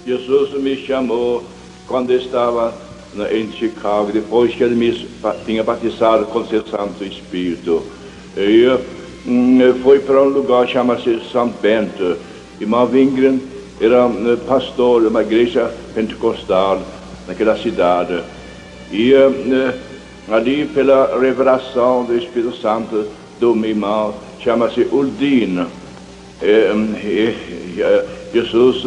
Jesus me chamou quando estava em Chicago, depois que ele me tinha batizado com seu Santo Espírito. Eu fui para um lugar chamado São Bento. Irmão Wingren era pastor de uma igreja pentecostal naquela cidade. E ali, pela revelação do Espírito Santo do meu irmão, chama-se Uldin. Jesus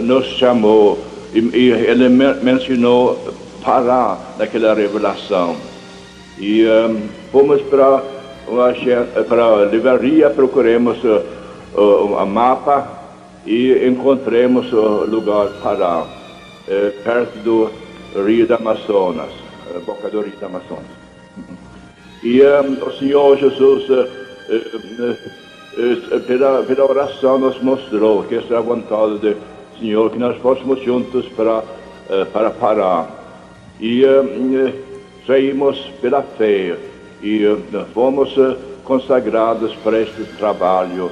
nos chamou e ele mencionou Pará naquela revelação. E fomos para a livraria, procuramos um mapa e encontramos o lugar Pará, perto do Rio do Amazonas, boca do Rio do Amazonas. E o Senhor Jesus, pela oração, nos mostrou que essa é a vontade do Senhor, que nós fôssemos juntos para Pará. E saímos pela fé e fomos consagrados para este trabalho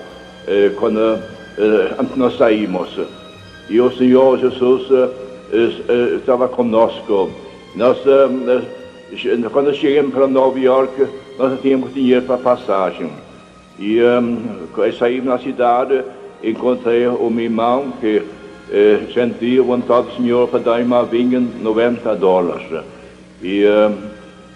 quando nós saímos. E o Senhor Jesus estava conosco. Nós, quando chegamos para Nova York, nós não tínhamos dinheiro para passagem. E saímos na cidade, encontrei o meu irmão que sentia a vontade do Senhor para dar uma vinha $90. E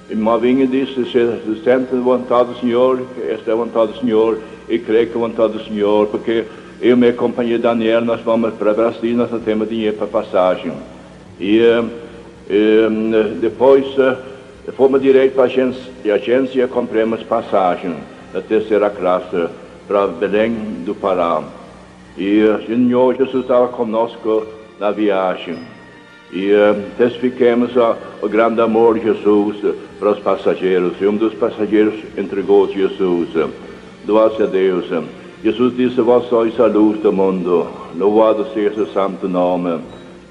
irmã Vinha disse: se sente a vontade do Senhor, esta é a vontade do Senhor, e creio que é a vontade do Senhor, porque eu e minha companheira Daniel, nós vamos para Brasília, nós não temos dinheiro para passagem. E depois fomos direito para a agência e compramos passagem da terceira classe para Belém do Pará. E o Senhor Jesus estava conosco na viagem. E testificamos o grande amor de Jesus para os passageiros. E um dos passageiros entregou Jesus. Louvado a Deus. Jesus disse: vós sois a luz do mundo, louvado seja o santo nome.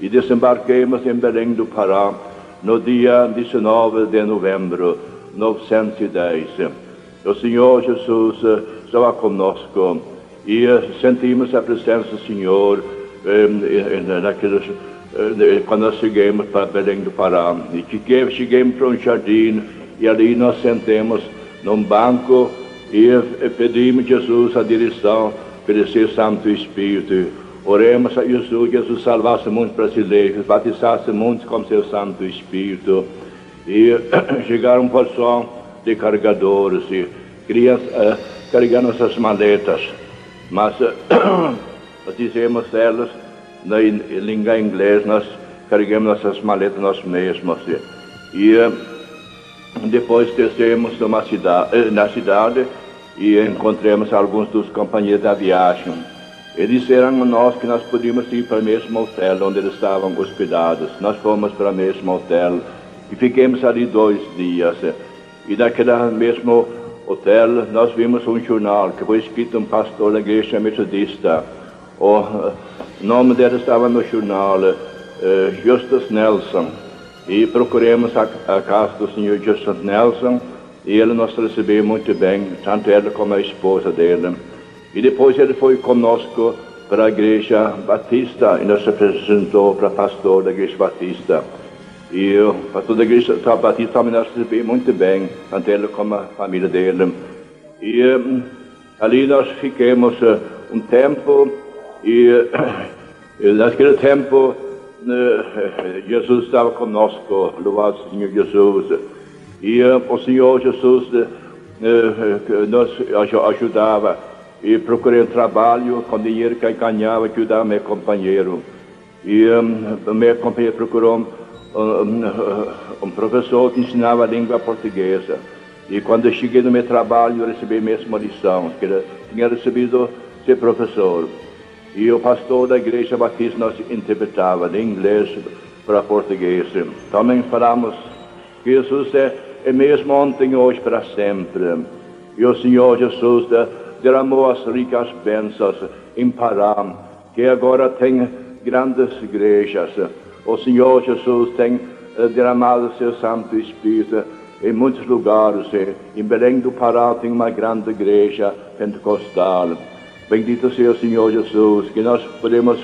E desembarquemos em Belém do Pará no dia 19 de novembro de 1910. O Senhor Jesus estava conosco e sentimos a presença do Senhor quando nós chegamos para Belém do Pará. E chegamos para um jardim e ali nós sentamos num banco e pedimos a Jesus a direção pelo seu Santo Espírito. Oremos a Jesus, que Jesus salvasse muitos brasileiros, batizasse muitos com seu Santo Espírito. E chegaram um pessoal de carregadores e crianças carregando essas maletas. Mas nós dizemos elas, na língua inglesa, nós carregamos essas maletas nós mesmos. E depois descemos na cidade e encontramos alguns dos companheiros da viagem. Eles disseram a nós que nós podíamos ir para o mesmo hotel onde eles estavam hospedados. Nós fomos para o mesmo hotel e ficamos ali 2 dias. E naquele mesmo hotel nós vimos um jornal que foi escrito um pastor da igreja metodista. O nome dele estava no jornal, Justus Nelson. E procuramos a casa do senhor Justus Nelson e ele nos recebeu muito bem, tanto ele como a esposa dele. E depois ele foi conosco para a igreja batista e nos apresentou para o pastor da igreja batista. E o pastor da igreja batista também nos recebeu muito bem, tanto ele como a família dele. E ali nós ficamos um tempo e naquele tempo Jesus estava conosco, louvado Senhor Jesus. E o Senhor Jesus nos ajudava. E procurei um trabalho com dinheiro que eu ganhava, ajudar meu companheiro. E meu companheiro procurou um professor que ensinava a língua portuguesa. E quando eu cheguei no meu trabalho, eu recebi a mesma lição, que ele tinha recebido ser professor. E o pastor da igreja batista nos interpretava de inglês para português. Também falamos que Jesus é mesmo ontem, hoje, para sempre. E o Senhor Jesus derramou as ricas bênçãos em Pará, que agora tem grandes igrejas. O Senhor Jesus tem derramado seu Santo Espírito em muitos lugares. Em Belém do Pará tem uma grande igreja pentecostal. Bendito seja o Senhor Jesus, que nós podemos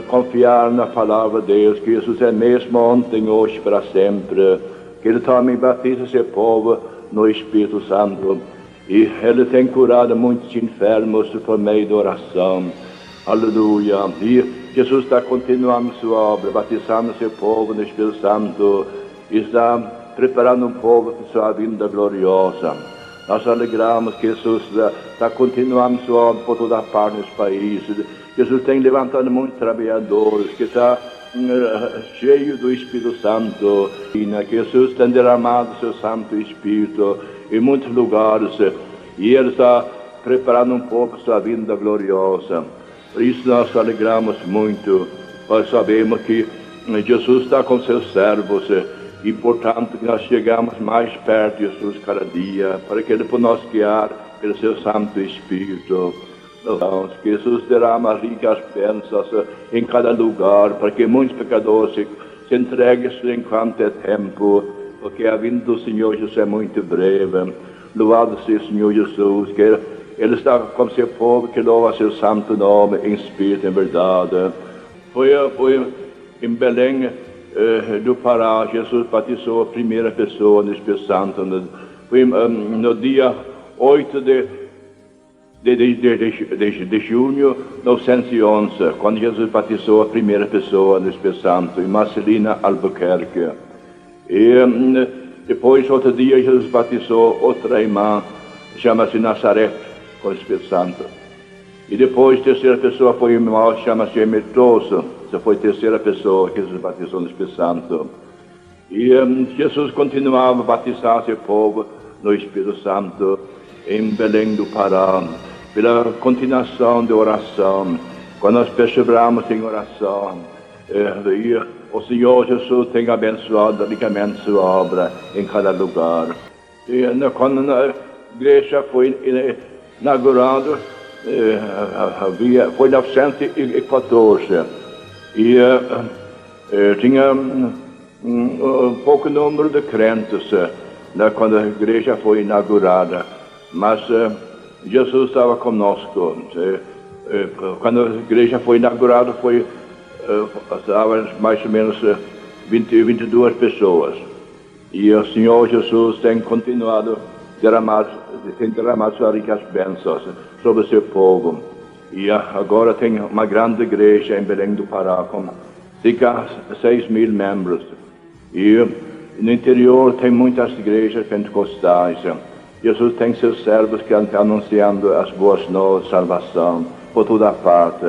confiar na palavra de Deus, que Jesus é mesmo ontem, hoje, para sempre. Que Ele também batiza seu povo no Espírito Santo. E Ele tem curado muitos enfermos por meio da oração. Aleluia. E Jesus está continuando sua obra, batizando seu povo no Espírito Santo. E está preparando um povo para sua vinda gloriosa. Nós alegramos que Jesus está continuando sua obra por toda parte dos países. Jesus tem levantado muitos trabalhadores, que está cheio do Espírito Santo. E que Jesus tem derramado seu Santo Espírito em muitos lugares. E Ele está preparando um povo para sua vinda gloriosa. Por isso nós alegramos muito. Nós sabemos que Jesus está com seus servos. E, portanto, que nós chegamos mais perto de Jesus cada dia, para que Ele por nos guiar pelo seu Santo Espírito. Então, que Jesus derrama ricas bênçãos em cada lugar, para que muitos pecadores se entreguem enquanto é tempo, porque a vinda do Senhor Jesus é muito breve. Louvado seja o Senhor Jesus, que Ele está com seu povo, que louva seu santo nome em espírito e em verdade. Foi em Belém do Pará, Jesus batizou a primeira pessoa no Espírito Santo. Foi no dia 8 de junho de 1911, quando Jesus batizou a primeira pessoa no Espírito Santo, em Marcelina, Albuquerque. E depois, outro dia, Jesus batizou outra irmã, chama-se Nazaré, com o Espírito Santo. E depois, a terceira pessoa foi um irmão, chama-se Emertoso. Essa foi a terceira pessoa que Jesus batizou no Espírito Santo. E Jesus continuava a batizar seu povo no Espírito Santo em Belém do Pará, pela continuação da oração. Quando nós perseveramos em oração, o Senhor Jesus tem abençoado ricamente sua obra em cada lugar. E quando a igreja foi inaugurada, foi em 1914, e tinha um pouco número de crentes quando a igreja foi inaugurada, mas Jesus estava conosco. Quando a igreja foi inaugurada, estavam mais ou menos 22 pessoas, e o Senhor Jesus tem continuado tem derramado suas ricas bênçãos sobre o seu povo. E agora tem uma grande igreja em Belém do Pará, com cerca de 6.000 membros. E no interior tem muitas igrejas pentecostais. Jesus tem seus servos que estão anunciando as boas novas de salvação por toda parte.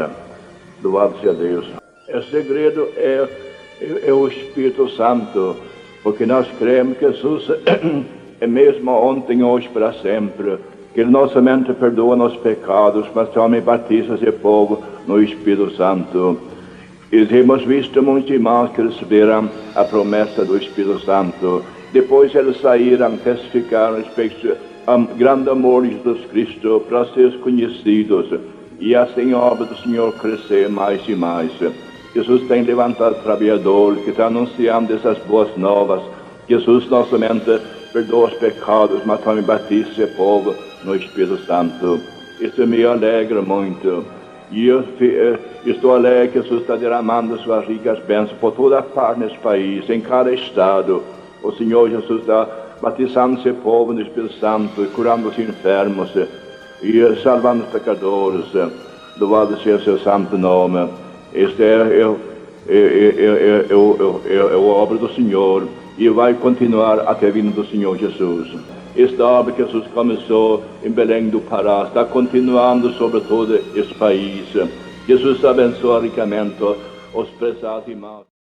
Louvado seja Deus. O segredo é o Espírito Santo, porque nós cremos que Jesus é mesmo ontem, hoje, para sempre. Que Ele não somente perdoa nossos pecados, mas também batiza seu povo no Espírito Santo. E temos visto muitos irmãos que receberam a promessa do Espírito Santo. Depois eles saíram, testificaram a respeito ao grande amor de Jesus Cristo para seus conhecidos. E assim a obra do Senhor crescer mais e mais. Jesus tem levantado trabalhadores que estão anunciando essas boas novas. Jesus não somente perdoa os pecados, mas também batiza seu povo no Espírito Santo. Isso me alegra muito. E eu estou alegre que Jesus está derramando suas ricas bênçãos por toda parte nesse país, em cada estado. O Senhor Jesus está batizando seu povo no Espírito Santo, curando os enfermos e salvando os pecadores. Louvado seja o seu santo nome. Esta é a obra do Senhor e vai continuar até a vinda do Senhor Jesus. Esta obra que Jesus começou em Belém do Pará está continuando sobre todo esse país. Jesus abençoa ricamente os prezados irmãos.